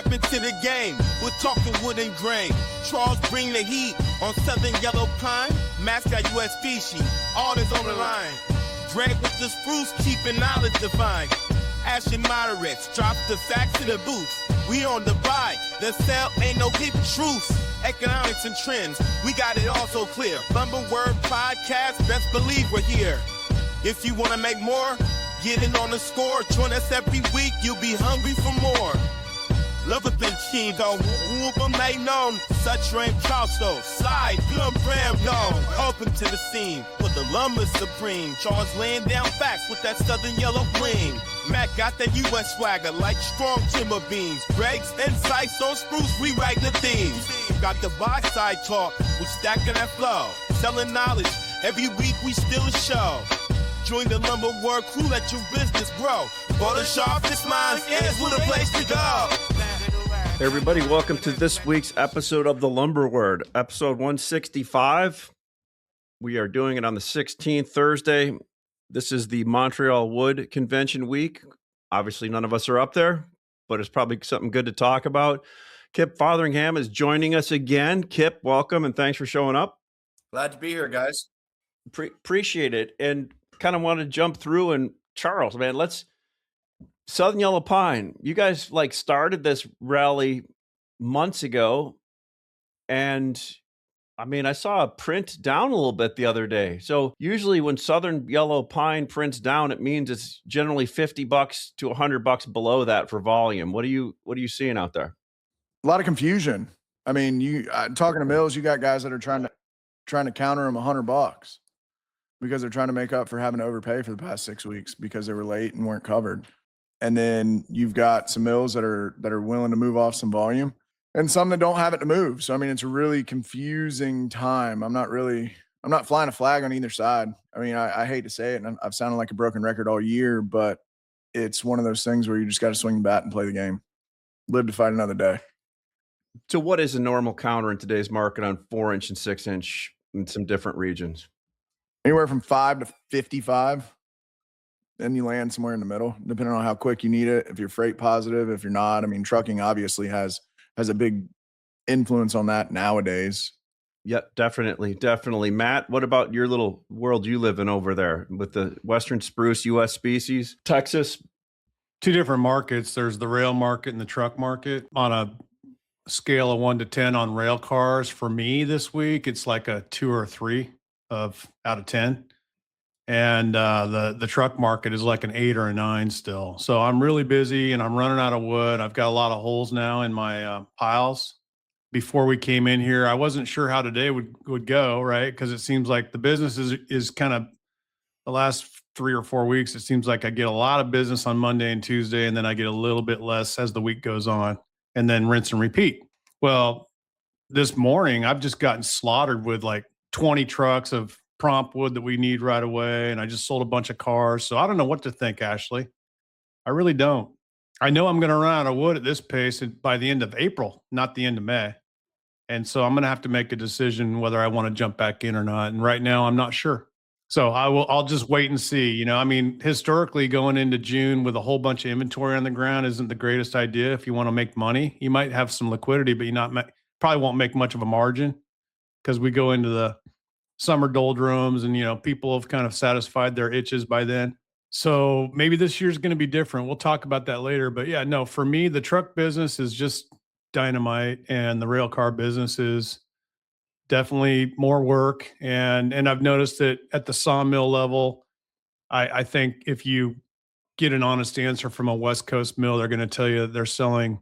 Step into the game, we're talking wood and grain. Charles bring the heat on Southern Yellow Pine. Mascot U.S. species, all is on the line. Drag with the spruce, keeping knowledge defined. Ash and moderates, drop the facts in the booth. We on the buy, the sell ain't no hidden truth. Economics and trends, we got it all so clear. Lumber Word Podcast, best believe we're here. If you wanna make more, get in on the score. Join us every week, you'll be hungry for more. Love a been keen, though, whoop made known. Such rain Charleston, slide, plum ram known. Open to the scene, with the lumber supreme. Charles laying down facts with that southern yellow bling. Mac got that U.S. swagger like strong timber beams. Greg's insights on spruce, rewrite the themes. Got the buy side talk, we stacking that flow. Selling knowledge, every week we still a show. Join the Lumber Word crew, let your business grow. For the sharpest minds, is what a place to go. Hey everybody, welcome to this week's episode of the Lumber Word, episode 165. We are doing it on the 16th, Thursday. This is the Montreal Wood Convention week. Obviously, none of us are up there, but it's probably something good to talk about. Kip Fotheringham is joining us again. Kip, welcome, and thanks for showing up. Glad to be here, guys. Appreciate it. And kind of want to jump through, and Charles, man, Southern Yellow Pine, you guys started this rally months ago, and I mean, I saw a print down a little bit the other day. So usually when Southern Yellow Pine prints down, it means it's generally $50 to $100 below that for volume. What are you seeing out there? A lot of confusion. I mean, talking to mills, you got guys that are trying to counter them $100 because they're trying to make up for having to overpay for the past 6 weeks because they were late and weren't covered. And then you've got some mills that are willing to move off some volume and some that don't have it to move. So, I mean, it's a really confusing time. I'm not flying a flag on either side. I mean, I hate to say it, and I've sounded like a broken record all year, but it's one of those things where you just got to swing the bat and play the game. Live to fight another day. So what is a normal counter in today's market on 4-inch and 6-inch in some different regions? Anywhere from 5 to 55. Then you land somewhere in the middle, depending on how quick you need it. If you're freight positive, if you're not, I mean, trucking obviously has a big influence on that nowadays. Yep, definitely. Matt, what about your little world you live in over there with the Western spruce U.S. species, Texas? Two different markets. There's the rail market and the truck market. On a scale of 1 to 10 on rail cars, for me this week, it's like a 2 or 3 out of 10. And the truck market is like an 8 or a 9 still. So I'm really busy and I'm running out of wood. I've got a lot of holes now in my piles. Before we came in here, I wasn't sure how today would go, right? Because it seems like the business is kind of the last 3 or 4 weeks. It seems like I get a lot of business on Monday and Tuesday, and then I get a little bit less as the week goes on, and then rinse and repeat. Well, this morning I've just gotten slaughtered with like 20 trucks of prompt wood that we need right away. And I just sold a bunch of cars. So I don't know what to think, Ashley. I really don't. I know I'm going to run out of wood at this pace by the end of April, not the end of May. And so I'm going to have to make a decision whether I want to jump back in or not. And right now I'm not sure. So I'll just wait and see. You know, I mean, historically going into June with a whole bunch of inventory on the ground isn't the greatest idea. If you want to make money, you might have some liquidity, but probably won't make much of a margin because we go into the summer doldrums and, you know, people have kind of satisfied their itches by then. So maybe this year's going to be different. We'll talk about that later. But yeah, no, for me, the truck business is just dynamite and the rail car business is definitely more work. And I've noticed that at the sawmill level, I think if you get an honest answer from a West Coast mill, they're going to tell you they're selling,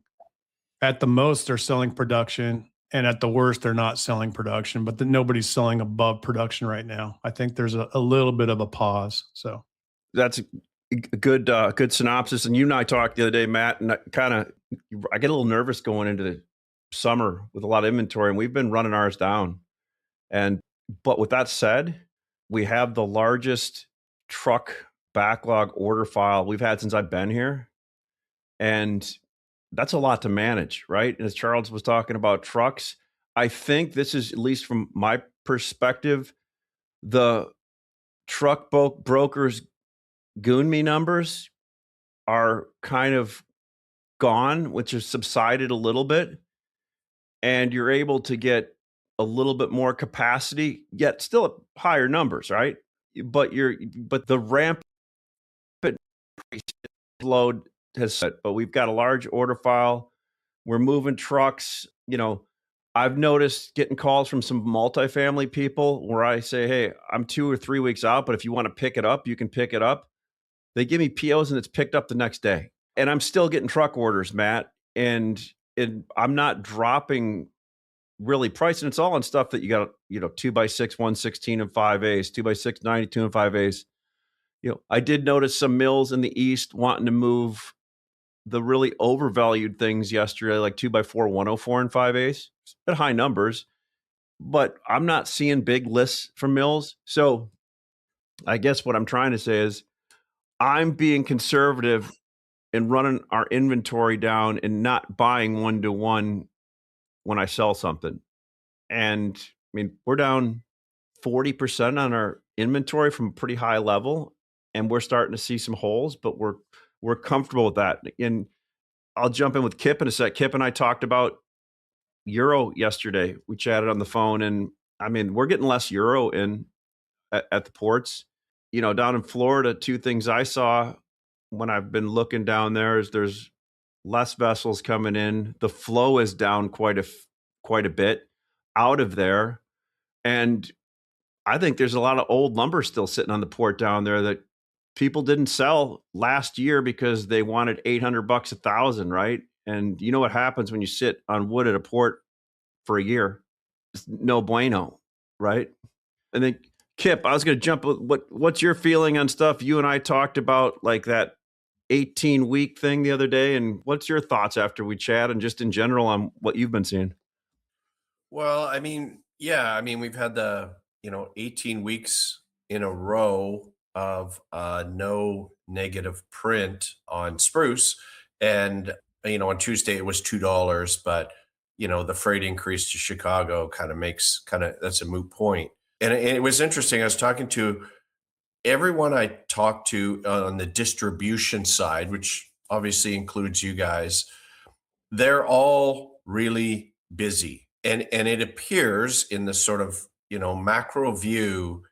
at the most, they're selling production. And at the worst, they're not selling production, but nobody's selling above production right now. I think there's a little bit of a pause. So that's a good synopsis. And you and I talked the other day, Matt, and I get a little nervous going into the summer with a lot of inventory, and we've been running ours down. But with that said, we have the largest truck backlog order file we've had since I've been here. And that's a lot to manage, right? And as Charles was talking about trucks, I think this is, at least from my perspective, the truck brokers goon me numbers are kind of gone, which has subsided a little bit, and you're able to get a little bit more capacity, yet still at higher numbers, right? But the rampant load has set. But we've got a large order file. We're moving trucks. I've noticed getting calls from some multifamily people where I say, hey, I'm 2 or 3 weeks out, but if you want to pick it up, you can pick it up. They give me POs and it's picked up the next day. And I'm still getting truck orders, Matt. And I'm not dropping really price. And it's all on stuff that you got, 2x6, 116 and 5As, 2x6, 92 and 5As. I did notice some mills in the East wanting to move the really overvalued things yesterday, like 2x4, 104 and 5As at high numbers. But I'm not seeing big lists from mills. So I guess what I'm trying to say is I'm being conservative and running our inventory down and not buying 1-to-1 when I sell something. And I mean, we're down 40% on our inventory from a pretty high level, and we're starting to see some holes, but we're comfortable with that. And I'll jump in with Kip in a sec. Kip and I talked about euro yesterday. We chatted on the phone, and I mean, we're getting less euro in at the ports. Down in Florida, two things I saw when I've been looking down there is there's less vessels coming in. The flow is down quite a bit out of there. And I think there's a lot of old lumber still sitting on the port down there that people didn't sell last year because they wanted $800 1,000, right? And you know what happens when you sit on wood at a port for a year? It's no bueno, right? And then Kip, I was going to jump. What's your feeling on stuff you and I talked about, like that 18-week thing the other day? And what's your thoughts after we chat and just in general on what you've been seeing? Well, I mean, we've had the 18 weeks in a row of no negative print on spruce, and on Tuesday it was $2, but the freight increase to Chicago that's a moot point. And it was interesting. I was talking to everyone I talked to on the distribution side, which obviously includes you guys. They're all really busy. And it appears in the sort of, macro view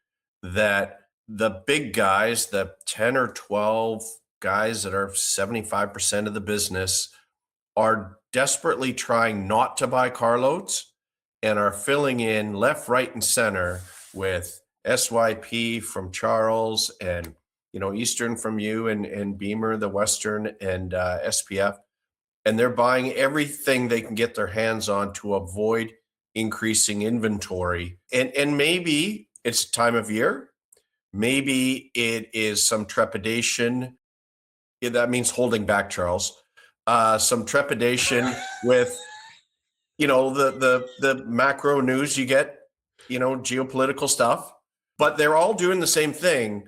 that the big guys, the 10 or 12 guys that are 75% of the business, are desperately trying not to buy carloads and are filling in left, right, and center with SYP from Charles and, Eastern from you and Beamer, the Western, and SPF. And they're buying everything they can get their hands on to avoid increasing inventory. And maybe it's time of year. Maybe it is some trepidation. Yeah, that means holding back, Charles. Some trepidation with, the macro news you get, geopolitical stuff. But they're all doing the same thing.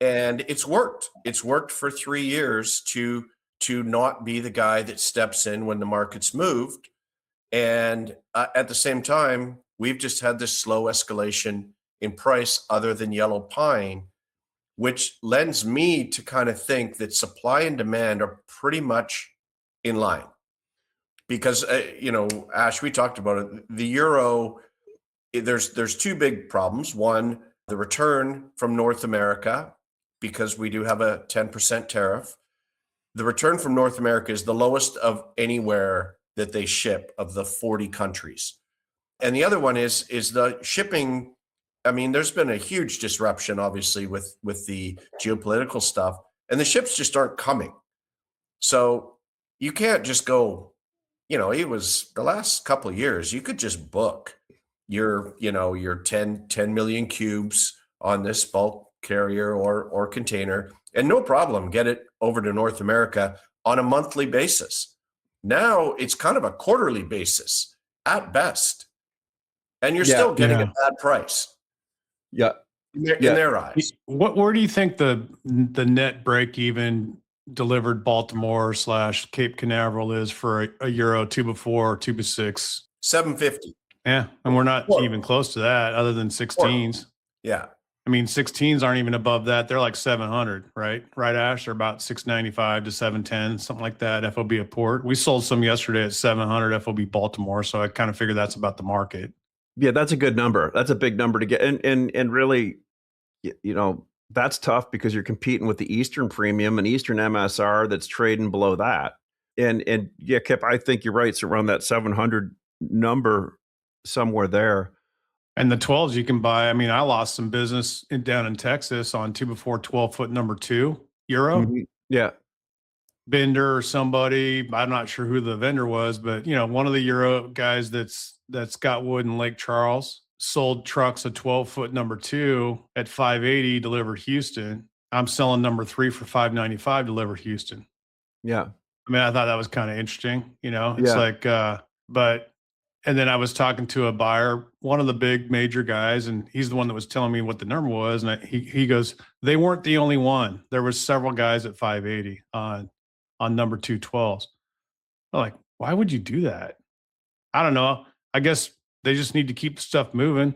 And it's worked. It's worked for 3 years to not be the guy that steps in when the market's moved. And at the same time, we've just had this slow escalation in price other than yellow pine, which lends me to kind of think that supply and demand are pretty much in line. Because, Ash, we talked about it. The euro, there's two big problems. One, the return from North America, because we do have a 10% tariff. The return from North America is the lowest of anywhere that they ship of the 40 countries. And the other one is the shipping. I mean, there's been a huge disruption, obviously, with the geopolitical stuff, and the ships just aren't coming. So you can't just go, it was the last couple of years, you could just book your 10 million cubes on this bulk carrier or container and no problem get it over to North America on a monthly basis. Now it's kind of a quarterly basis at best. And you're still getting a bad price. Yeah. In their eyes. Where do you think the net break even delivered Baltimore / Cape Canaveral is for a euro 2x4, 2x6? $7.50. Yeah. And we're not even close to that other than 16s. Yeah. I mean, 16s aren't even above that. They're like 700, right? Right, Ash? They're about 695 to 710, something like that, FOB at port. We sold some yesterday at 700 FOB Baltimore, so I kind of figured that's about the market. Yeah, that's a good number. That's a big number to get. And really, you know, that's tough because you're competing with the Eastern premium and Eastern MSR that's trading below that. And yeah, Kip, I think you're right. It's around that 700 number, somewhere there. And the 12s you can buy. I mean, I lost some business down in Texas on 2 before 12-foot number 2 euro. Mm-hmm. Yeah. Bender or somebody, I'm not sure who the vendor was, but you know, one of the euro guys that's got wood in Lake Charles sold trucks a 12-foot number 2 at 580 delivered Houston. I'm selling number 3 for 595 delivered Houston. Yeah. I mean, I thought that was kind of interesting, you know. It's Yeah. like but and then I was talking to a buyer, one of the big major guys, and he's the one that was telling me what the number was. And he goes, they weren't the only one. There was several guys at 580 on number 212s. I'm like, why would you do that? I don't know. I guess they just need to keep stuff moving.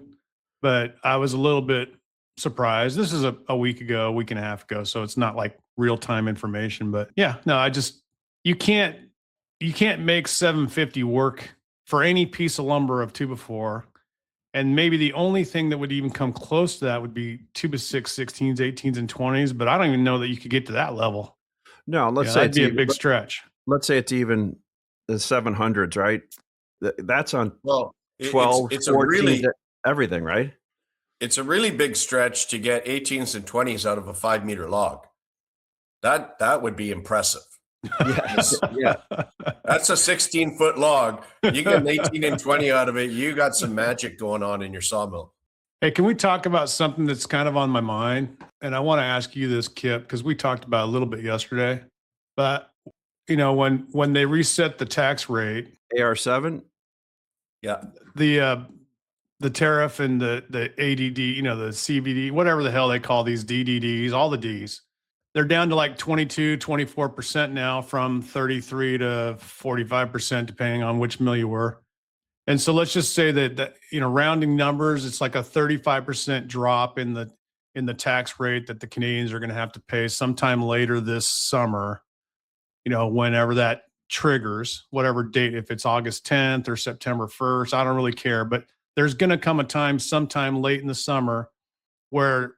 But I was a little bit surprised. This is a week ago, a week and a half ago, so it's not like real time information. But yeah, no, you can't make 750 work for any piece of lumber of 2 before. And maybe the only thing that would even come close to that would be 2x6, 16s, 18s, and 20s. But I don't even know that you could get to that level. No, let's say that'd it's be a even, big stretch. Let's say it's even the 700s, right? That's on Well, 12, it's 14, a really everything, right? it's a really big stretch to get 18s and 20s out of a 5-meter log. That would be impressive. Yes. Yeah. That's a 16-foot log. You get an 18 and 20 out of it, you got some magic going on in your sawmill. Hey, can we talk about something that's kind of on my mind? And I want to ask you this, Kip, because we talked about it a little bit yesterday. But you know, when they reset the tax rate, AR7. Yeah. The tariff and the ADD, you know, the CBD, whatever the hell they call these DDDs, all the Ds, they're down to like 22, 24% now from 33 to 45%, depending on which mill you were. And so let's just say that, you know, rounding numbers, it's like a 35% drop in the tax rate that the Canadians are going to have to pay sometime later this summer, you know, whenever that triggers, whatever date, if it's August 10th or September 1st, I don't really care. But there's going to come a time sometime late in the summer where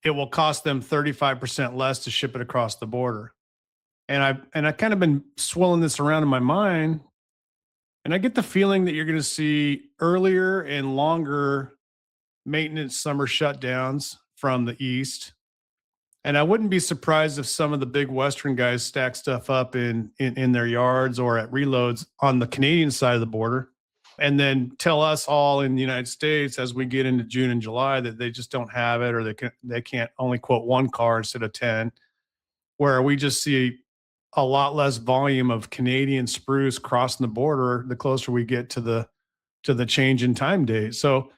it will cost them 35% less to ship it across the border. And I kind of been swirling this around in my mind. And I get the feeling that you're going to see earlier and longer maintenance summer shutdowns from the East. And I wouldn't be surprised if some of the big Western guys stack stuff up in their yards or at reloads on the Canadian side of the border, and then tell us all in the United States as we get into June and July that they just don't have it, or they can't only quote 1 car instead of 10, where we just see a lot less volume of Canadian spruce crossing the border the closer we get to the change in time date. So,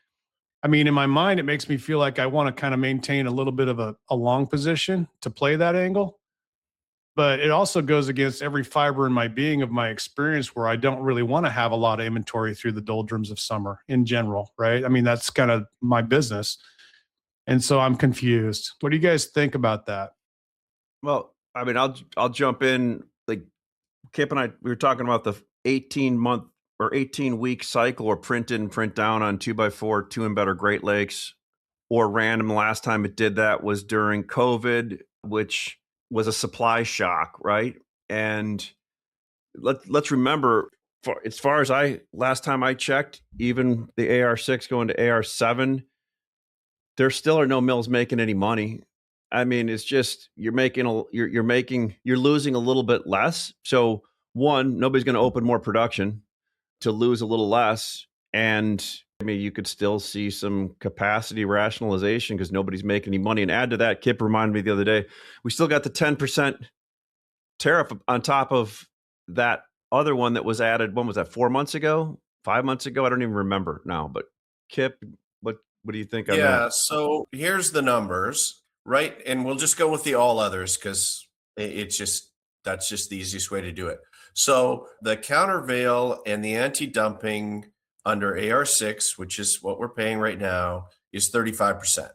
I mean, in my mind, it makes me feel like I want to kind of maintain a little bit of a long position to play that angle. But it also goes against every fiber in my being of my experience, where I don't really want to have a lot of inventory through the doldrums of summer in general, right? I mean, that's kind of my business. And so I'm confused. What do you guys think about that? Well, I mean, I'll jump in. Like Kip and I, we were talking about the 18-month or 18-week cycle, or print in, print down on 2x4, 2 and better Great Lakes, or random. The last time it did that was during COVID, which was a supply shock, right? And let's remember, as far as last time I checked, even the AR6 going to AR7, there still are no mills making any money. I mean, it's just you're losing a little bit less. So one, nobody's going to open more production to lose a little less. And I mean, you could still see some capacity rationalization because nobody's making any money. And add to that, Kip reminded me the other day, we still got the 10% tariff on top of that other one that was added. When was that? 4 months ago? 5 months ago? I don't even remember now. But Kip, what do you think on that? Yeah, so here's the numbers, right? And we'll just go with the all others because that's just the easiest way to do it. So the countervail and the anti-dumping under AR6, which is what we're paying right now, is 35%.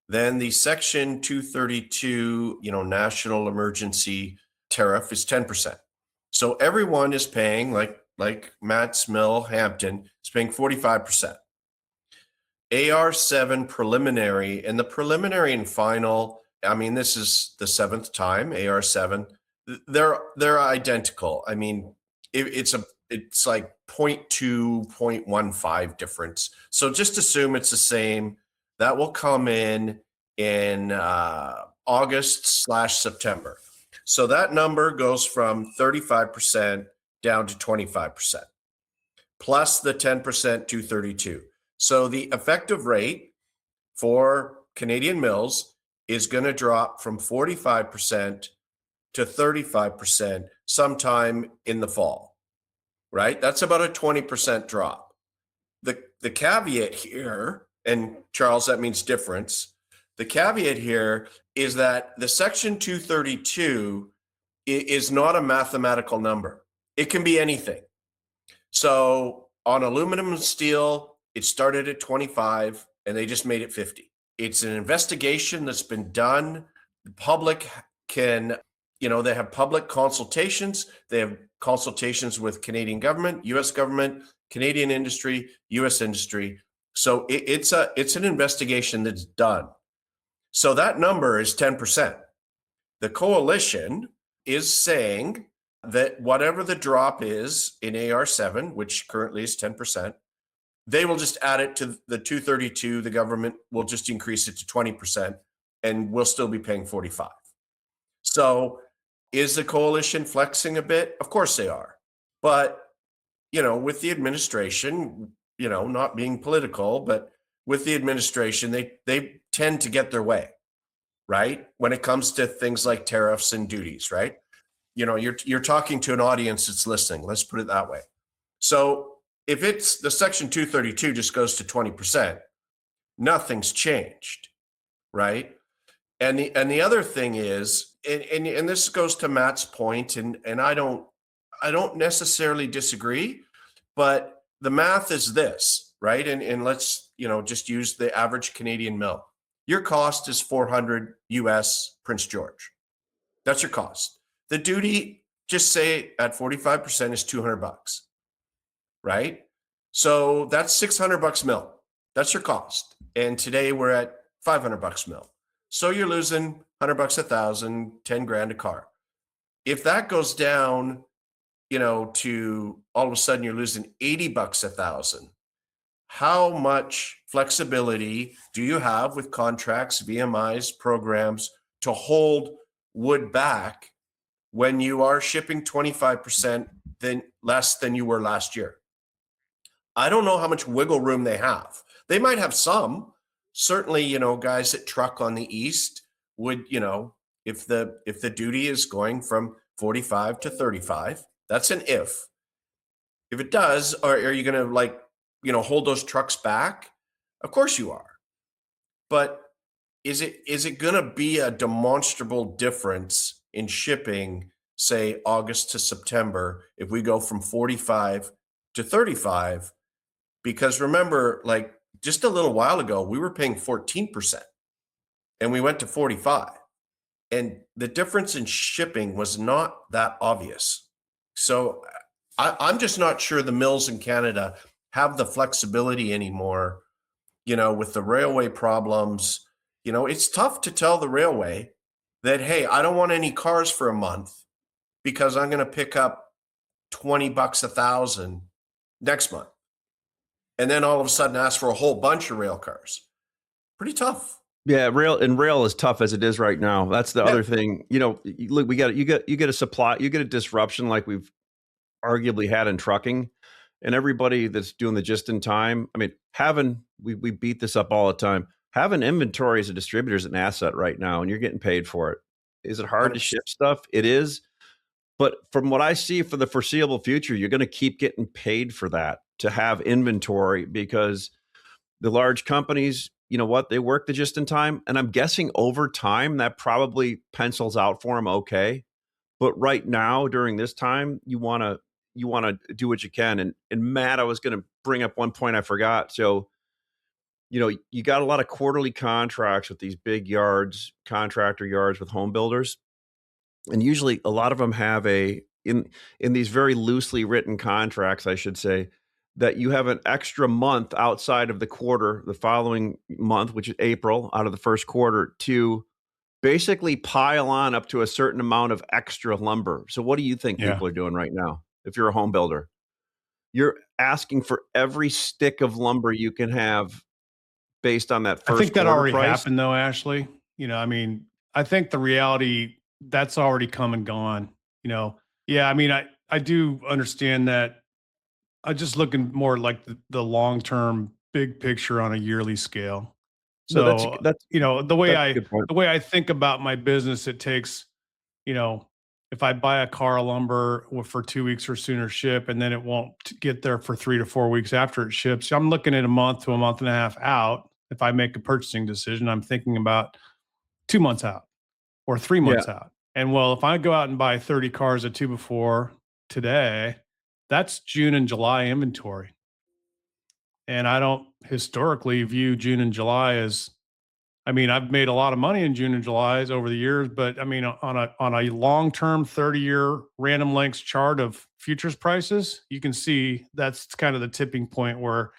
then the Section 232, national emergency tariff is 10%. So everyone is paying, like Matt's Mill, Hampton, is paying 45%. AR7 preliminary, and the preliminary and final, I mean, this is the 7th time, AR7, they're identical. I mean, it's like 0.2, 0.15 difference. So just assume it's the same. That will come in August/September. So that number goes from 35% down to 25%, plus the 10% 232. So the effective rate for Canadian mills is going to drop from 45% to 35% sometime in the fall, right? That's about a 20% drop. The caveat here, and Charles, that means difference. The caveat here is that the Section 232 is not a mathematical number. It can be anything. So on aluminum and steel, it started at 25 and they just made it 50. It's an investigation that's been done. The public can, they have public consultations. They have consultations with Canadian government, US government, Canadian industry, US industry. So it's an investigation that's done. So that number is 10%. The coalition is saying that whatever the drop is in AR7, which currently is 10%, they will just add it to the 232. The government will just increase it to 20%, and we'll still be paying 45. So is the coalition flexing a bit? Of course they are. But, with the administration, not being political, but with the administration, they tend to get their way, right? When it comes to things like tariffs and duties, right? You're talking to an audience that's listening. Let's put it that way. So if it's the Section 232 just goes to 20%, nothing's changed, right? And the other thing is, and this goes to Matt's point, and I don't necessarily disagree, but the math is this, right? And let's just use the average Canadian mill. Your cost is $400 US Prince George. That's your cost. The duty, just say at 45%, is $200, right? So that's $600 mil. That's your cost. And today we're at $500 mil. So you're losing $100 a thousand, 10 grand a car. If that goes down, to all of a sudden you're losing $80 a thousand, how much flexibility do you have with contracts, VMIs, programs to hold wood back when you are shipping 25% less than you were last year? I don't know how much wiggle room they have. They might have some. Certainly, guys that truck on the east would, if the duty is going from 45 to 35, that's an if. If it does, are you going to hold those trucks back? Of course you are. But is it going to be a demonstrable difference in shipping, say August to September, if we go from 45 to 35? Because remember, just a little while ago, we were paying 14% and we went to 45. And the difference in shipping was not that obvious. So I'm just not sure the mills in Canada have the flexibility anymore, with the railway problems. It's tough to tell the railway that, hey, I don't want any cars for a month because I'm going to pick up $20 a thousand next month. And then all of a sudden ask for a whole bunch of rail cars. Pretty tough. Yeah, rail is tough as it is right now. That's the other thing. Look, you get a disruption like we've arguably had in trucking, and everybody that's doing the just in time. I mean, we beat this up all the time. Having inventory as a distributor is an asset right now, and you're getting paid for it. Is it hard to ship stuff? It is. But from what I see for the foreseeable future, you're going to keep getting paid for that, to have inventory, because the large companies, they work the just in time. And I'm guessing over time that probably pencils out for them okay. But right now, during this time, you want to do what you can. And Matt, I was going to bring up one point I forgot. So you got a lot of quarterly contracts with these big yards, contractor yards with home builders. And usually a lot of them have in these very loosely written contracts, I should say, that you have an extra month outside of the quarter, the following month, which is April, out of the first quarter, to basically pile on up to a certain amount of extra lumber. So what do you think people are doing right now? If you're a home builder, you're asking for every stick of lumber you can have based on that first I think that quarter already price. happened though, Ashley. I think the reality that's already come and gone. Yeah, I do understand that. I'm just looking more like the long-term big picture on a yearly scale. No, that's So, that's the way that's a good point. I think about my business, it takes, if I buy a car of lumber for 2 weeks or sooner ship, and then it won't get there for 3 to 4 weeks after it ships. I'm looking at a month to a month and a half out. If I make a purchasing decision, I'm thinking about 2 months out or 3 months out. And well, if I go out and buy 30 cars at 2 before today, that's June and July inventory. And I don't historically view June and July as, I've made a lot of money in June and July over the years, but on a long-term 30-year random lengths chart of futures prices, you can see that's kind of the tipping point where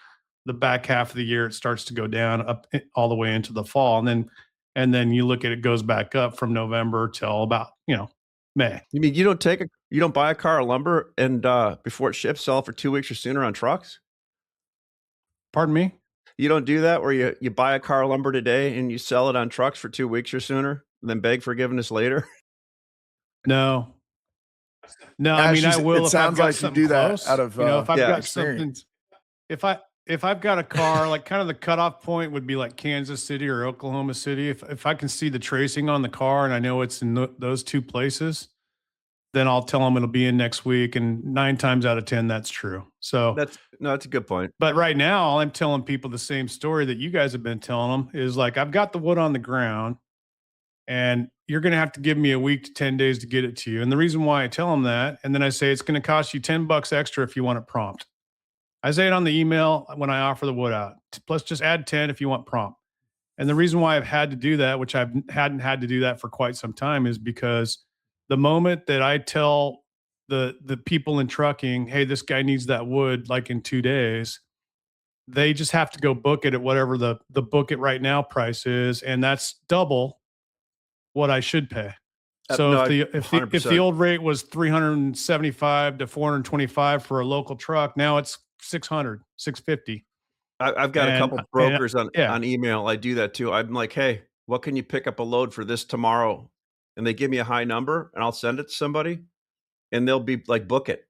the back half of the year it starts to go down up all the way into the fall. And then you look at it goes back up from November till about, May. You mean you don't buy a car of lumber and before it ships, sell it for 2 weeks or sooner on trucks? Pardon me? You don't do that where you buy a car of lumber today and you sell it on trucks for 2 weeks or sooner, and then beg forgiveness later? No. Ash, I will it if I've sounds got like you something do that close. out of If I've got experience. something, if I've got a car, like kind of the cutoff point would be like Kansas City or Oklahoma City. If I can see the tracing on the car and I know it's in those two places, then I'll tell them it'll be in next week. And 9 times out of 10, that's true. So that's a good point. But right now, I'm telling people the same story that you guys have been telling them is like, I've got the wood on the ground and you're going to have to give me a week to 10 days to get it to you. And the reason why I tell them that, and then I say, it's going to cost you $10 extra if you want it prompt. I say it on the email when I offer the wood out, plus just add 10 if you want prompt. And the reason why I've had to do that, which I hadn't had to do that for quite some time, is because the moment that I tell the people in trucking, hey, this guy needs that wood like in 2 days, they just have to go book it at whatever the book it right now price is, and that's double what I should pay. So if the old rate was 375 to 425 for a local truck, now it's 600, 650. I've got a couple brokers on email. I do that too. I'm like, hey, what can you pick up a load for this tomorrow? And they give me a high number and I'll send it to somebody and they'll be like, book it.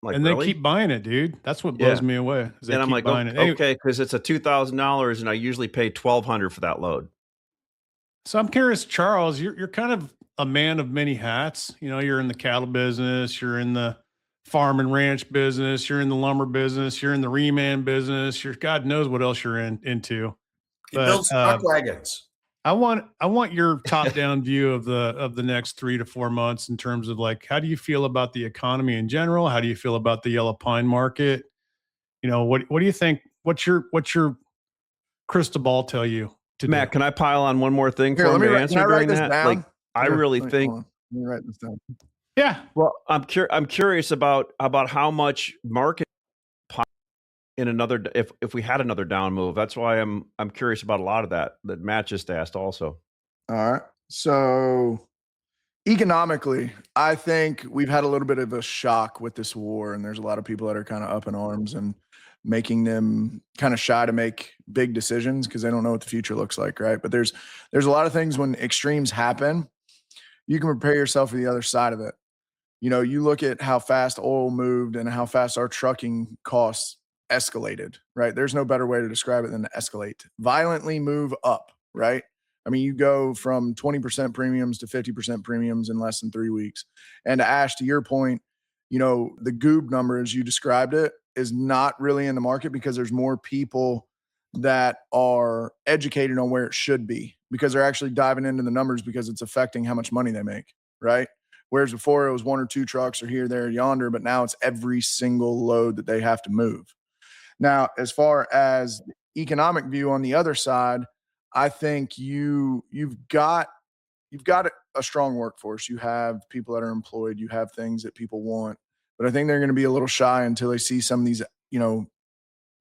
I'm like, and really? They keep buying it, dude. That's what blows me away. And I'm like, okay, because it's a $2,000 and I usually pay $1,200 for that load. So I'm curious, Charles, you're kind of a man of many hats. You're in the cattle business, you're in the farm and ranch business, you're in the lumber business, you're in the reman business, you're God knows what else you're into. He builds truck wagons. I want your top-down view of the next 3 to 4 months in terms of like, how do you feel about the economy in general? How do you feel about the yellow pine market? What do you think? What's your crystal ball tell you to Matt, do? can I pile on one more thing for him to answer during that? Like, I really think. Let me write this down. Yeah. Well, I'm curious about how much market in another if we had another down move. That's why I'm curious about a lot of that Matt just asked also. All right. So economically, I think we've had a little bit of a shock with this war, and there's a lot of people that are kind of up in arms and making them kind of shy to make big decisions because they don't know what the future looks like, right? But there's a lot of things when extremes happen, you can prepare yourself for the other side of it. You look at how fast oil moved and how fast our trucking costs escalated, right? There's no better way to describe it than to escalate. Violently move up, right? You go from 20% premiums to 50% premiums in less than 3 weeks. And Ash, to your point, the goob number as you described it is not really in the market because there's more people that are educated on where it should be because they're actually diving into the numbers because it's affecting how much money they make, right? Whereas before it was 1 or 2 trucks or here, there, yonder, but now it's every single load that they have to move. Now, as far as economic view on the other side, I think you've got a strong workforce. You have people that are employed. You have things that people want. But I think they're going to be a little shy until they see some of these,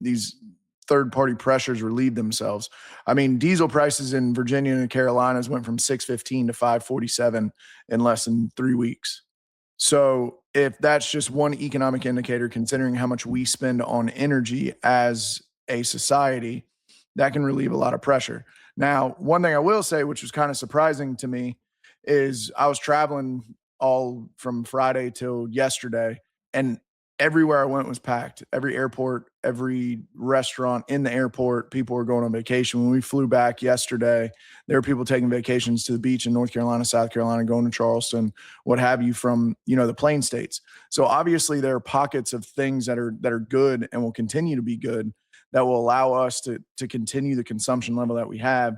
these third-party pressures relieve themselves. I mean, diesel prices in Virginia and the Carolinas went from $6.15 to $5.47 in less than 3 weeks. So if that's just one economic indicator, considering how much we spend on energy as a society, that can relieve a lot of pressure. Now, one thing I will say, which was kind of surprising to me, is I was traveling all from Friday till yesterday, and everywhere I went was packed. Every airport, every restaurant in the airport, people were going on vacation. When we flew back yesterday, there were people taking vacations to the beach in North Carolina, South Carolina, going to Charleston, what have you, from, the plain states. So obviously there are pockets of things that are good and will continue to be good that will allow us to continue the consumption level that we have.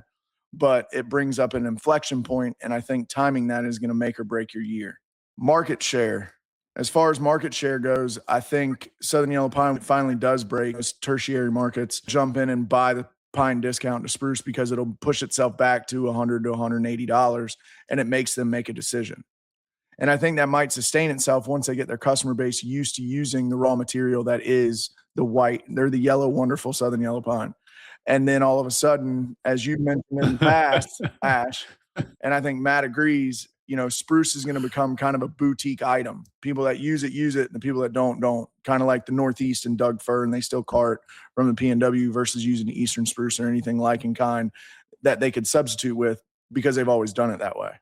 But it brings up an inflection point, and I think timing that is going to make or break your year. Market share. As far as market share goes, I think Southern Yellow Pine finally does break. Those tertiary markets jump in and buy the pine discount to spruce because it'll push itself back to $100 to $180, and it makes them make a decision. And I think that might sustain itself once they get their customer base used to using the raw material that is the yellow, wonderful Southern Yellow Pine. And then all of a sudden, as you mentioned in the past, Ash, and I think Matt agrees, spruce is going to become kind of a boutique item. People that use it, and the people that don't. Kind of like the Northeast and Doug fir, and they still cart from the P&W versus using the Eastern spruce or anything like in kind that they could substitute with because they've always done it that way.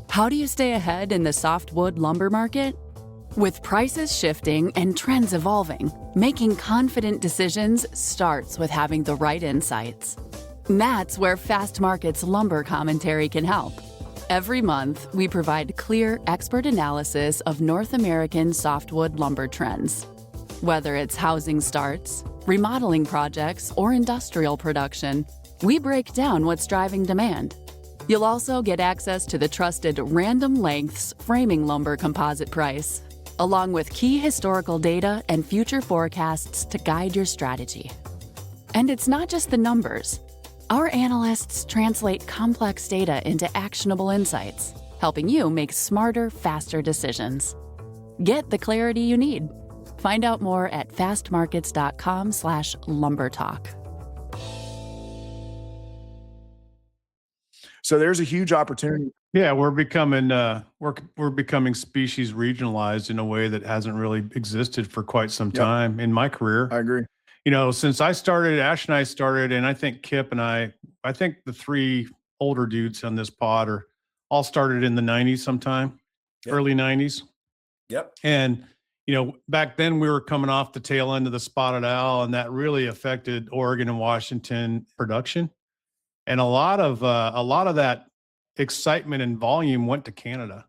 How do you stay ahead in the softwood lumber market? With prices shifting and trends evolving, making confident decisions starts with having the right insights. That's where Fast Market's lumber commentary can help. Every month, we provide clear, expert analysis of North American softwood lumber trends. Whether it's housing starts, remodeling projects, or industrial production, we break down what's driving demand. You'll also get access to the trusted Random Lengths framing lumber composite price, along with key historical data and future forecasts to guide your strategy. And it's not just the numbers. Our analysts translate complex data into actionable insights, helping you make smarter, faster decisions. Get the clarity you need. Find out more at fastmarkets.com/lumbertalk. So there's a huge opportunity. Yeah, we're becoming species regionalized in a way that hasn't really existed for quite some time in my career. I agree. Since I started, Ash and I started, and I think Kip and I think the three older dudes on this pod are all started in the 90s sometime, early 90s. Yep. And, back then we were coming off the tail end of the spotted owl, and that really affected Oregon and Washington production. And a lot of that excitement and volume went to Canada.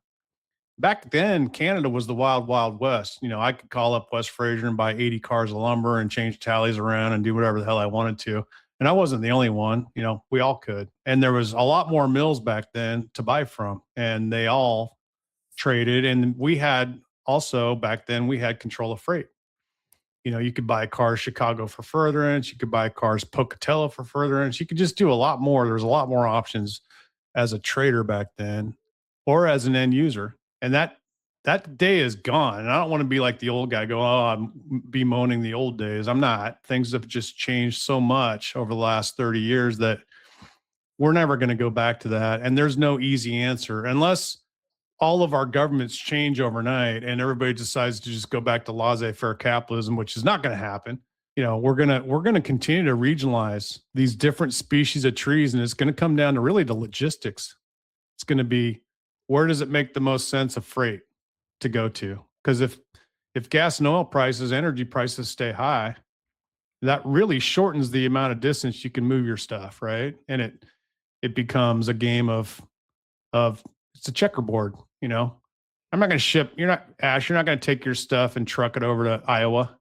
Back then, Canada was the wild, wild west. I could call up West Fraser and buy 80 cars of lumber and change tallies around and do whatever the hell I wanted to. And I wasn't the only one. We all could. And there was a lot more mills back then to buy from, and they all traded. And we had also, back then, we had control of freight. You could buy cars Chicago for furtherance. You could buy cars Pocatello for furtherance. You could just do a lot more. There was a lot more options as a trader back then, or as an end user. And that day is gone. And I don't want to be like the old guy I'm bemoaning the old days. I'm not. Things have just changed so much over the last 30 years that we're never going to go back to that. And there's no easy answer unless all of our governments change overnight and everybody decides to just go back to laissez-faire capitalism, which is not going to happen. We're going to continue to regionalize these different species of trees. And it's going to come down to really the logistics. It's going to be, where does it make the most sense of freight to go to? Because if gas and oil prices, energy prices stay high, that really shortens the amount of distance you can move your stuff, right? And it becomes a game of it's a checkerboard. I'm not going to ship. You're not going to take your stuff and truck it over to Iowa,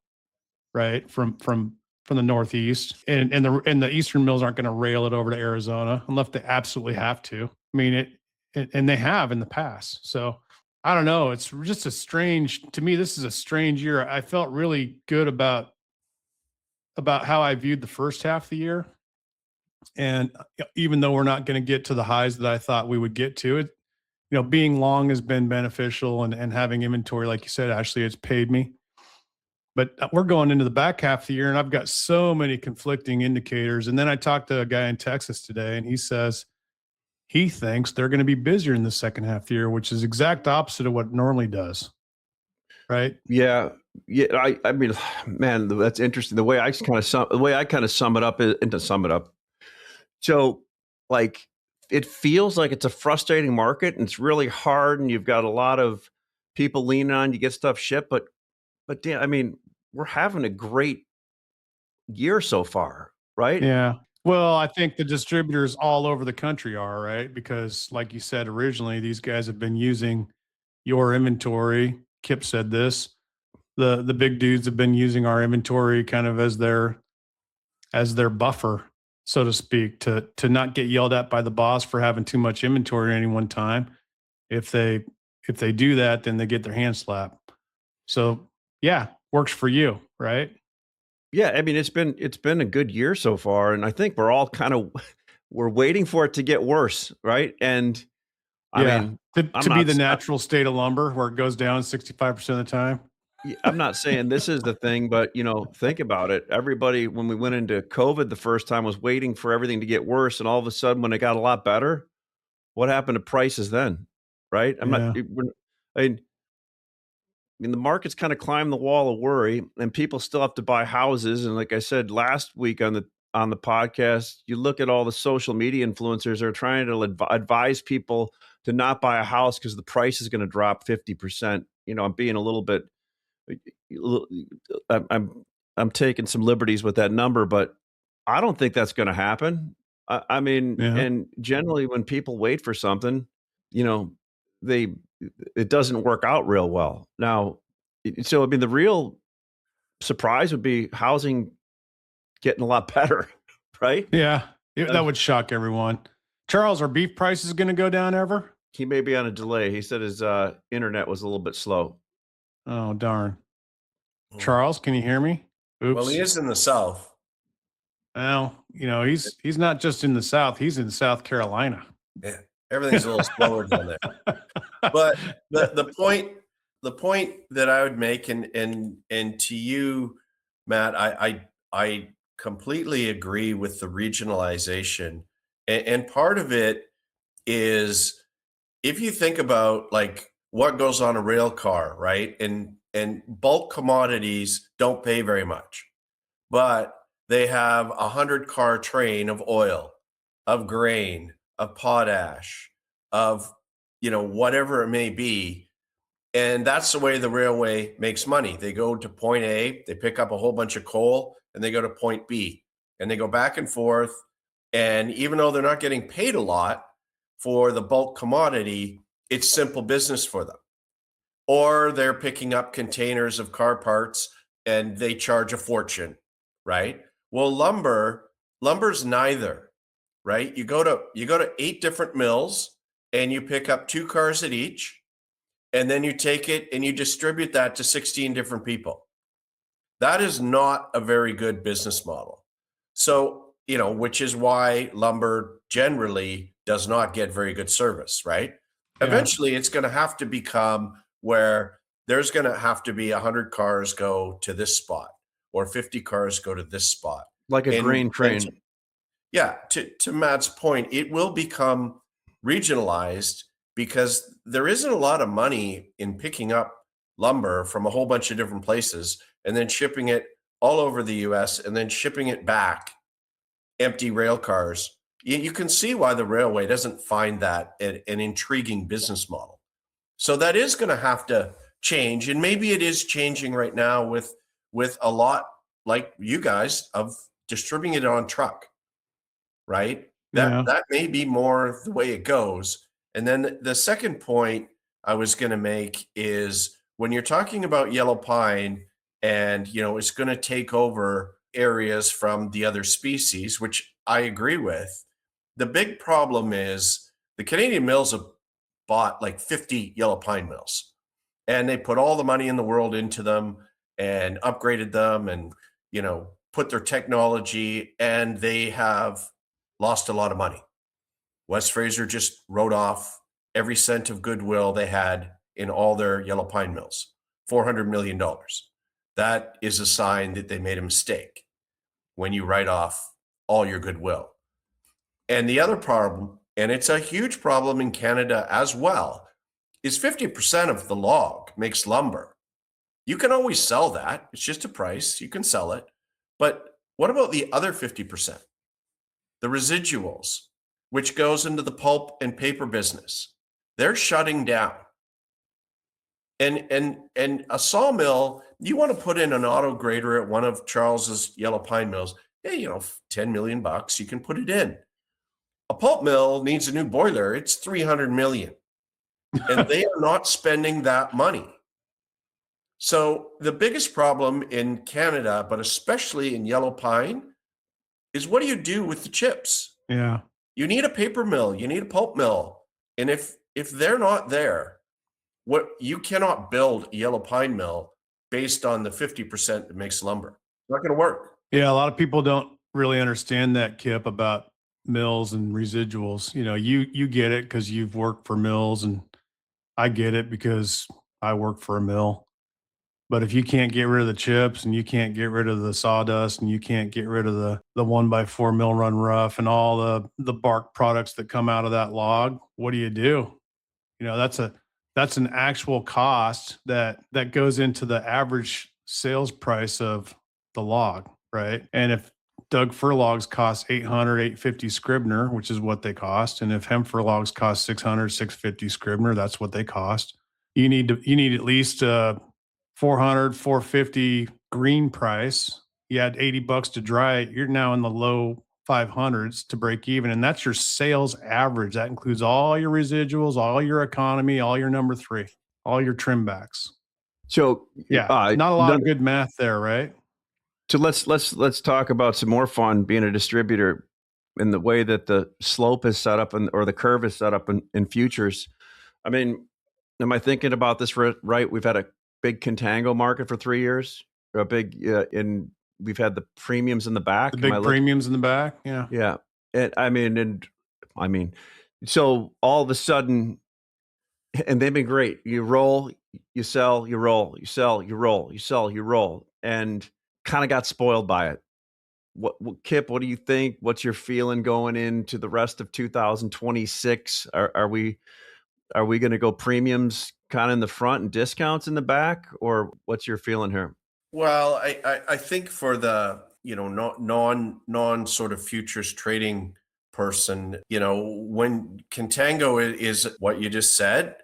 right? From the Northeast, and the Eastern mills aren't going to rail it over to Arizona unless they absolutely have to. I mean, and they have in the past. So I don't know. It's just to me, this is a strange year. I felt really good about about how I viewed the first half of the year. And even though we're not going to get to the highs that I thought we would get to, it, being long has been beneficial, and having inventory, like you said, Ashley, it's paid me. But we're going into the back half of the year, and I've got so many conflicting indicators. And then I talked to a guy in Texas today, and he says he thinks they're going to be busier in the second half of the year, which is exact opposite of what it normally does. Right? Yeah. I mean, man, that's interesting. The way I kind of sum it up. So, like, it feels like it's a frustrating market, and it's really hard, and you've got a lot of people leaning on you, get stuff shipped. But damn, I mean, we're having a great year so far, right? Yeah. Well, I think the distributors all over the country are, right? Because like you said, originally, these guys have been using your inventory. Kip said this. The big dudes have been using our inventory kind of as their buffer, so to speak, to not get yelled at by the boss for having too much inventory at any one time. If they do that, then they get their hand slapped. So yeah, works for you, right? Yeah, I mean, it's been a good year so far, and I think we're all we're waiting for it to get worse, right? And I mean, to be the natural state of lumber where it goes down 65% of the time. I'm not saying this is the thing, but think about it. Everybody, when we went into COVID the first time, was waiting for everything to get worse, and all of a sudden, when it got a lot better, what happened to prices then? Right? I mean, the market's kind of climbed the wall of worry, and people still have to buy houses. And like I said last week on the podcast, you look at all the social media influencers are trying to advise people to not buy a house because the price is going to drop 50%. I'm being a little bit, I'm taking some liberties with that number, but I don't think that's going to happen. I mean, and generally when people wait for something, it doesn't work out real well. Now, so I mean, the real surprise would be housing getting a lot better, right? Yeah, that would shock everyone. Charles, are beef prices going to go down ever? He may be on a delay. He said his internet was a little bit slow. Oh, darn. Charles, can you hear me? Oops. Well, he is in the South. Well, he's not just in the South. He's in South Carolina. Yeah, everything's a little slower down there. But the point that I would make, and to you, Matt, I completely agree with the regionalization, and part of it is if you think about like what goes on a rail car, right? And bulk commodities don't pay very much, but they have 100-car train of oil, of grain, of potash, of whatever it may be. And that's the way the railway makes money. They go to point A, they pick up a whole bunch of coal, and they go to point B, and they go back and forth. And even though they're not getting paid a lot for the bulk commodity, it's simple business for them. Or they're picking up containers of car parts and they charge a fortune, right? Well, lumber's neither, right? You go to 8 different mills and you pick up 2 cars at each, and then you take it and you distribute that to 16 different people. That is not a very good business model. So, which is why lumber generally does not get very good service, right? Yeah. Eventually, it's going to have to become where there's going to have to be 100 cars go to this spot or 50 cars go to this spot. Like a grain train. Yeah. To Matt's point, it will become regionalized because there isn't a lot of money in picking up lumber from a whole bunch of different places and then shipping it all over the US and then shipping it back, empty rail cars. You can see why the railway doesn't find that an intriguing business model. So that is going to have to change. And maybe it is changing right now with a lot like you guys of distributing it on truck, right? That may be more the way it goes. And then the second point I was going to make is when you're talking about yellow pine and, it's going to take over areas from the other species, which I agree with. The big problem is the Canadian mills have bought like 50 yellow pine mills, and they put all the money in the world into them and upgraded them and, put their technology, and they have lost a lot of money. West Fraser just wrote off every cent of goodwill they had in all their yellow pine mills, $400 million. That is a sign that they made a mistake when you write off all your goodwill. And the other problem, and it's a huge problem in Canada as well, is 50% of the log makes lumber. You can always sell that. It's just a price. You can sell it. But what about the other 50%? The residuals, which goes into the pulp and paper business. They're shutting down. And a sawmill, you want to put in an auto grader at one of Charles's yellow pine mills, hey, $10 million, you can put it in. A pulp mill needs a new boiler. It's $300 million. And they are not spending that money. So the biggest problem in Canada, but especially in yellow pine, is what do you do with the chips? Yeah. You need a paper mill, you need a pulp mill. And if they're not there, what you cannot build a yellow pine mill based on the 50% that makes lumber. It's not going to work. Yeah, a lot of people don't really understand that, Kip, about mills and residuals. You get it because you've worked for mills, and I get it because I work for a mill. But if you can't get rid of the chips, and you can't get rid of the sawdust, and you can't get rid of the 1x4 mill run rough and all the bark products that come out of that log, what do you do? That's an actual cost that goes into the average sales price of the log, right? And if Doug fir logs cost $800, $850 Scribner, which is what they cost, and if hemp fir logs cost $600, $650 Scribner, that's what they cost. You need at least $400, $450 green price. You had $80 to dry it. You're now in the low 500s to break even. And that's your sales average. That includes all your residuals, all your economy, all your number 3, all your trim backs. So yeah, not a lot of good math there, right? So let's talk about some more fun being a distributor in the way that the slope is set up or the curve is set up in futures. I mean, am I thinking about this right? We've had a big contango market for 3 years. We've had the premiums in the back. The big premiums in the back. Yeah. Yeah. And I mean, so all of a sudden, and they've been great. You roll, you sell, you roll, you sell, you roll, you sell, you roll, and kind of got spoiled by it. What Kip, what do you think? What's your feeling going into the rest of 2026? Are we going to go premiums kind of in the front and discounts in the back, or what's your feeling here? Well, I think for the non sort of futures trading person, when contango is what you just said,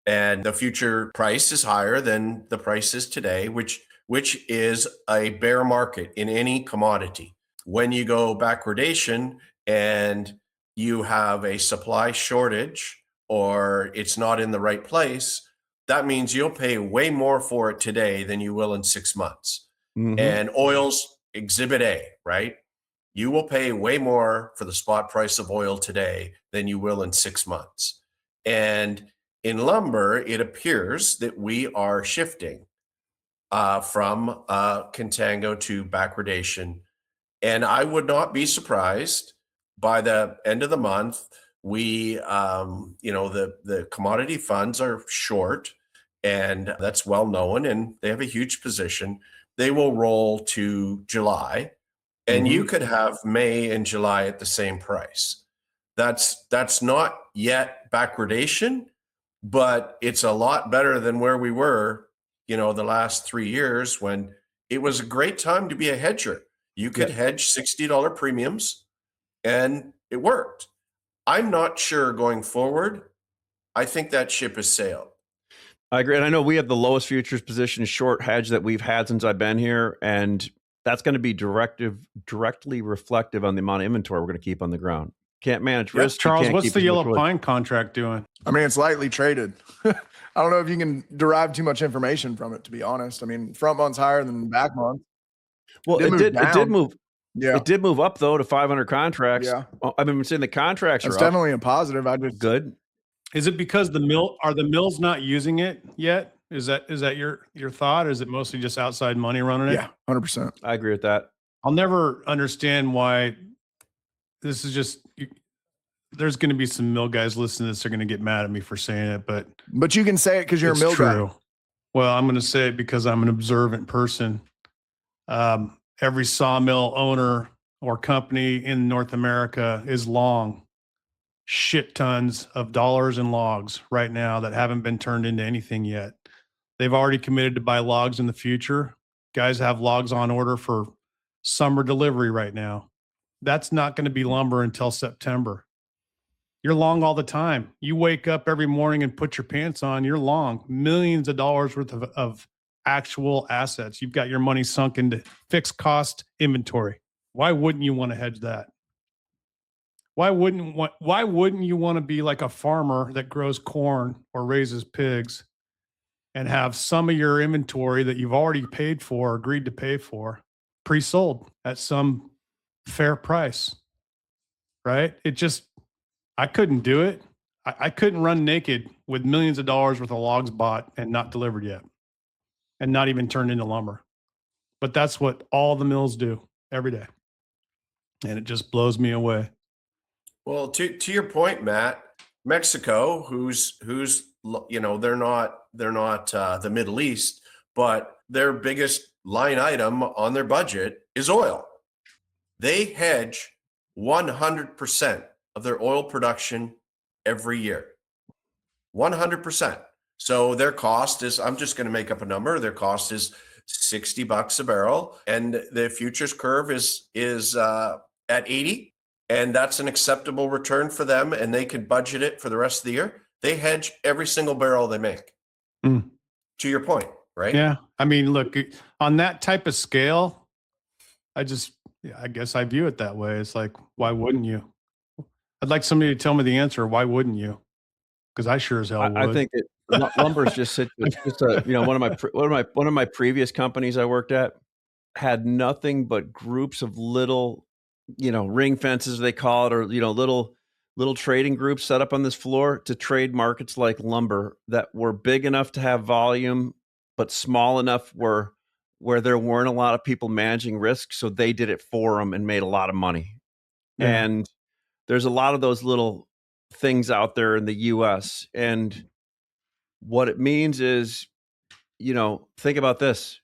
and the future price is higher than the price is today, which is a bear market in any commodity. When you go backwardation and you have a supply shortage or it's not in the right place, that means you'll pay way more for it today than you will in 6 months. Mm-hmm. And oil's exhibit A, right? You will pay way more for the spot price of oil today than you will in 6 months. And in lumber, it appears that we are shifting from contango to backwardation. And I would not be surprised by the end of the month, we, the commodity funds are short, and that's well known, and they have a huge position. They will roll to July, and you could have May and July at the same price. That's not yet backwardation, but it's a lot better than where we were, the last 3 years when it was a great time to be a hedger. You could hedge $60 premiums, and it worked. I'm not sure going forward. I think that ship has sailed. I agree. And I know we have the lowest futures position short hedge that we've had since I've been here. And that's going to be directly reflective on the amount of inventory we're going to keep on the ground. Can't manage risk. Charles, what's the yellow pine contract doing? I mean, it's lightly traded. I don't know if you can derive too much information from it, to be honest. I mean, front month's higher than back month. Well, it did move. Yeah, it did move up though to 500 contracts. Yeah, I mean, I'm saying the contracts it's are definitely a positive. Good. Is it because the mills not using it yet? Is that your thought? Or is it mostly just outside money running it? Yeah, 100%. I agree with that. I'll never understand why this is just, there's going to be some mill guys listening to this. They're going to get mad at me for saying it, But you can say it because you're a mill true. guy. Well, I'm going to say it because I'm an observant person. Every sawmill owner or company in North America is long shit tons of dollars in logs right now that haven't been turned into anything yet. They've already committed to buy logs in the future. Guys have logs on order for summer delivery right now. That's not going to be lumber until September. You're long all the time. You wake up every morning and put your pants on, you're long. Millions of dollars worth of actual assets. You've got your money sunk into fixed cost inventory. Why wouldn't you want to hedge that? Why wouldn't you want to be like a farmer that grows corn or raises pigs and have some of your inventory that you've already paid for, agreed to pay for, pre-sold at some fair price? Right? I couldn't do it. I couldn't run naked with millions of dollars worth of logs bought and not delivered yet and not even turned into lumber. But that's what all the mills do every day. And it just blows me away. Well, to your point, Matt, Mexico, who's you know, they're not the Middle East, but their biggest line item on their budget is oil. They hedge 100% of their oil production every year. 100%. So their cost is, I'm just going to make up a number, their cost is $60 a barrel, and the futures curve is at 80, and that's an acceptable return for them, and they can budget it for the rest of the year. They hedge every single barrel they make. To your point, right? Yeah. I mean, look, on that type of scale, I guess I view it that way. It's like, why wouldn't you? I'd like somebody to tell me the answer. Why wouldn't you? Because I sure as hell would. I think lumber is just you know, one of my previous companies I worked at had nothing but groups of little, you know, ring fences they call it, or, you know, little trading groups set up on this floor to trade markets like lumber that were big enough to have volume, but small enough where there weren't a lot of people managing risk. So they did it for them and made a lot of money. Yeah. And there's a lot of those little things out there in the US. And what it means is, you know, think about this.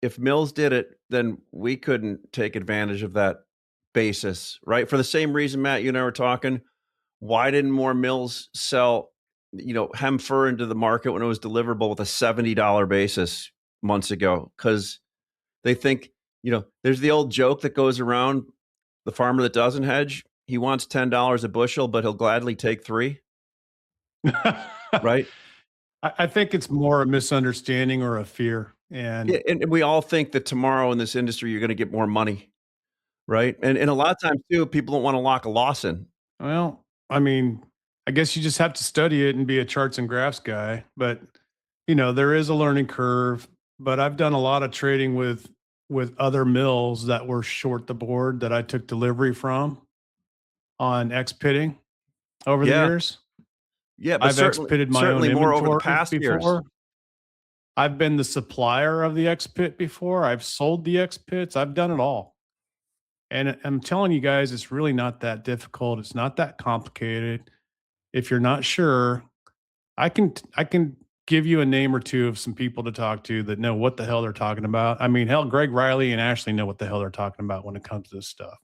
If mills did it, then we couldn't take advantage of that basis, right? For the same reason, Matt, you and I were talking, why didn't more mills sell, you know, hem fir into the market when it was deliverable with a $70 basis months ago? Because they think, you know, there's the old joke that goes around, the farmer that doesn't hedge, he wants $10 a bushel, but he'll gladly take 3. Right? I think it's more a misunderstanding or a fear. And we all think that tomorrow in this industry, you're going to get more money. Right. And a lot of times too, people don't want to lock a loss in. Well, I mean, I guess you just have to study it and be a charts and graphs guy. But, you know, there is a learning curve. But I've done a lot of trading with other mills that were short the board that I took delivery from on X-pitting over the years. Yeah, but I've X-pitted my own more over the inventory past before. years. I've been the supplier of the X-pit before. I've sold the X-pits. I've done it all. And I'm telling you guys, it's really not that difficult. It's not that complicated. If you're not sure, I can give you a name or two of some people to talk to that know what the hell they're talking about. I mean, hell, Greg Riley and Ashley know what the hell they're talking about when it comes to this stuff.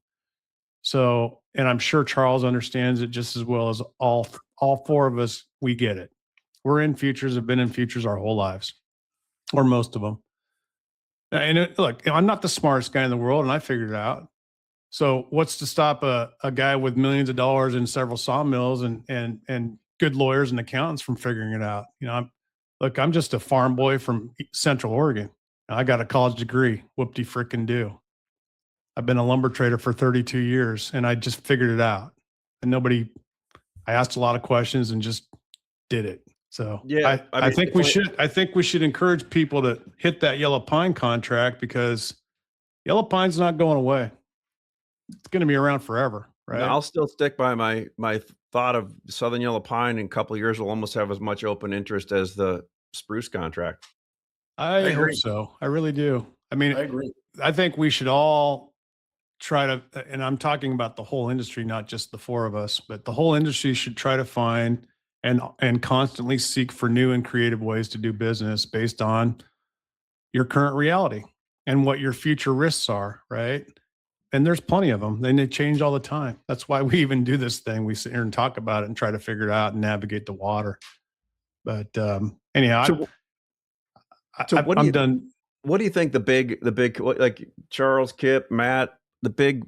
So, and I'm sure Charles understands it just as well as all 4 of us. We get it. We're in futures, have been in futures our whole lives, or most of them. And look, I'm not the smartest guy in the world, and I figured it out. So what's to stop a guy with millions of dollars in several sawmills and good lawyers and accountants from figuring it out? You know, I'm just a farm boy from Central Oregon. I got a college degree. Whoop-de frickin' do. I've been a lumber trader for 32 years, and I just figured it out. And I asked a lot of questions and just did it. So yeah, I think we should encourage people to hit that yellow pine contract, because yellow pine's not going away. It's going to be around forever, right? I'll still stick by my thought of Southern yellow pine in a couple of years will almost have as much open interest as the spruce contract. I hope so. I really do. I mean, I agree. I think we should all try to, and I'm talking about the whole industry, not just the four of us, but the whole industry should try to find and constantly seek for new and creative ways to do business based on your current reality and what your future risks are, right? And there's plenty of them. And they change all the time. That's why we even do this thing. We sit here and talk about it and try to figure it out and navigate the water. But anyhow, I'm done. What do you think the big, like Charles, Kip, Matt, the big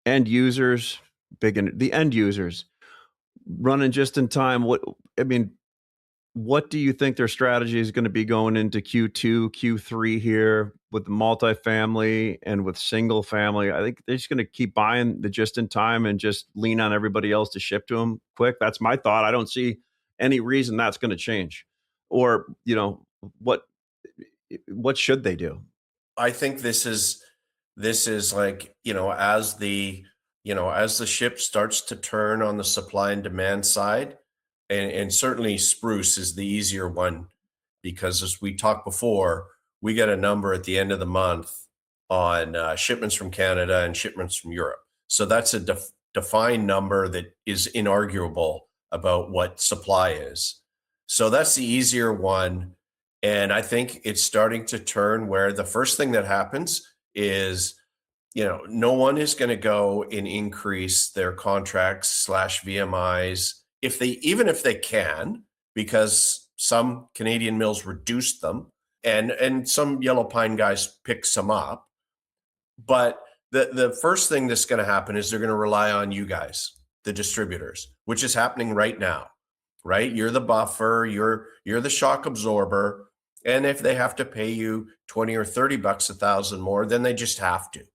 end users, the end users running just in time? What do you think their strategy is going to be going into Q2, Q3 here with the multifamily and with single family? I think they're just going to keep buying the just in time and just lean on everybody else to ship to them quick. That's my thought. I don't see any reason that's going to change. Or, what should they do? I think this is like, as the ship starts to turn on the supply and demand side, and certainly spruce is the easier one, because as we talked before, we get a number at the end of the month on shipments from Canada and shipments from Europe. So that's a defined number that is inarguable about what supply is. So that's the easier one. And I think it's starting to turn where the first thing that happens is, no one is going to go and increase their contracts / VMIs even if they can, because some Canadian mills reduced them and some yellow pine guys pick some up. But the first thing that's going to happen is they're going to rely on you guys, the distributors, which is happening right now, right? You're the buffer, you're the shock absorber. And if they have to pay you 20 or 30 bucks a thousand more, then they just have to.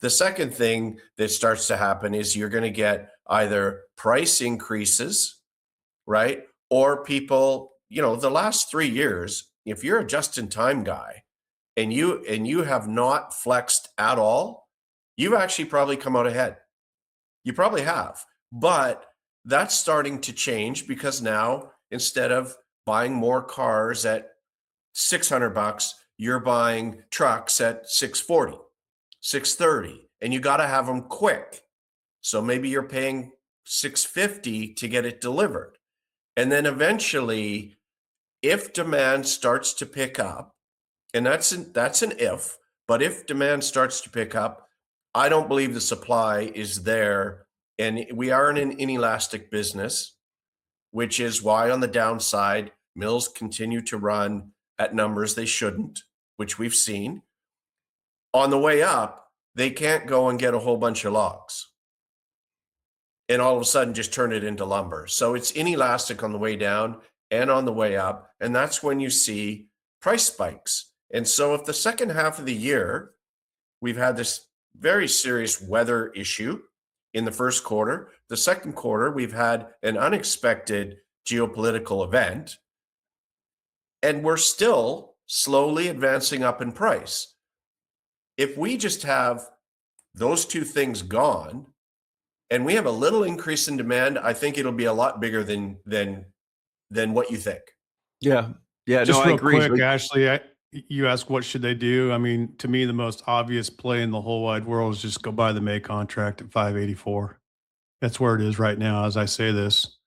The second thing that starts to happen is you're going to get either price increases, right? Or people, the last 3 years, if you're a just-in-time guy and you have not flexed at all, you've actually probably come out ahead. You probably have. But that's starting to change, because now instead of buying more cars at $600, you're buying trucks at $640, $630, and you got to have them quick. So maybe you're paying $650 to get it delivered. And then eventually, if demand starts to pick up, and that's an if, but if demand starts to pick up, I don't believe the supply is there. And we are in an inelastic business, which is why on the downside, mills continue to run at numbers they shouldn't, which we've seen. On the way up, they can't go and get a whole bunch of logs and all of a sudden just turn it into lumber. So it's inelastic on the way down and on the way up. And that's when you see price spikes. And so if the second half of the year, we've had this very serious weather issue in the first quarter, the second quarter, we've had an unexpected geopolitical event, and we're still slowly advancing up in price. If we just have those two things gone and we have a little increase in demand, I think it'll be a lot bigger than what you think. Yeah. Just no, real I agree. quick, Ashley, you ask what should they do? I mean, to me, the most obvious play in the whole wide world is just go buy the May contract at 584. That's where it is right now as I say this,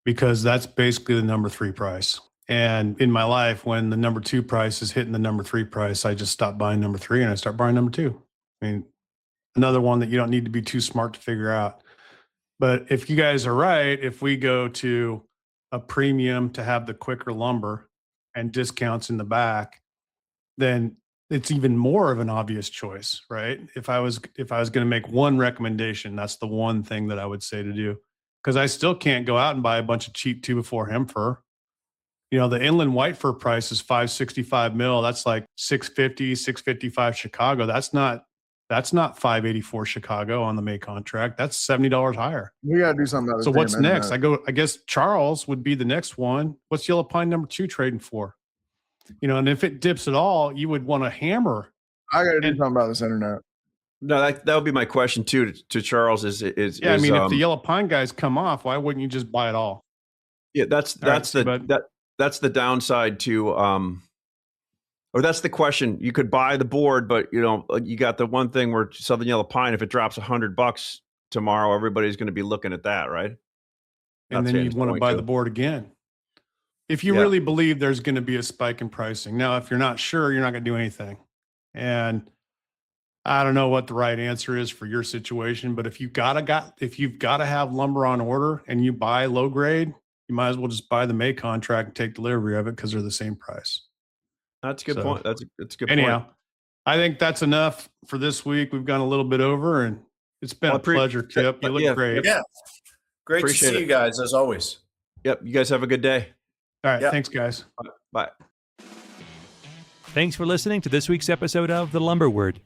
because that's basically the number 3 price. And in my life, when the number 2 price is hitting the number 3 price, I just stop buying number 3 and I start buying number 2. I mean, another one that you don't need to be too smart to figure out. But if you guys are right, if we go to a premium to have the quicker lumber and discounts in the back, then it's even more of an obvious choice, right? If I was going to make one recommendation, that's the one thing that I would say to do, because I still can't go out and buy a bunch of cheap 2x4 hemp fir. The inland white fir price is $565 mil. That's like $650, $655 Chicago. That's not 584 Chicago on the May contract. That's $70 higher. We got to do something about it. So what's next? I guess Charles would be the next one. What's yellow pine number 2 trading for? And if it dips at all, you would want to hammer. I got to do something about this internet. No, that would be my question too to Charles. Is if the yellow pine guys come off, why wouldn't you just buy it all? Yeah, that's the downside to Or that's the question. You could buy the board, but you got the one thing where Southern Yellow Pine, if it drops $100 tomorrow, everybody's going to be looking at that, right? And then you want to buy the board again. If you really believe there's going to be a spike in pricing. Now, if you're not sure, you're not going to do anything. And I don't know what the right answer is for your situation, but if you've got to have lumber on order and you buy low grade, you might as well just buy the May contract and take delivery of it because they're the same price. That's a good point. That's a good anyhow, point. I think that's enough for this week. We've gone a little bit over, and it's been a pleasure, Kip. You look great. Yeah. Great Appreciate to see you guys, as always. Yep. You guys have a good day. All right. Thanks, guys. Bye. Thanks for listening to this week's episode of The Lumber Word.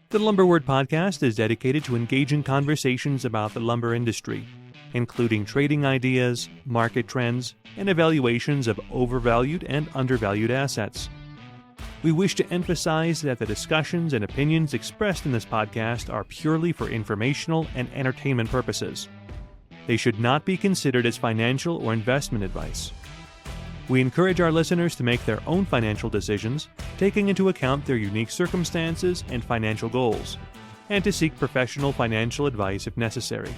The Lumber Word podcast is dedicated to engaging conversations about the lumber industry, including trading ideas, market trends, and evaluations of overvalued and undervalued assets. We wish to emphasize that the discussions and opinions expressed in this podcast are purely for informational and entertainment purposes. They should not be considered as financial or investment advice. We encourage our listeners to make their own financial decisions, taking into account their unique circumstances and financial goals, and to seek professional financial advice if necessary.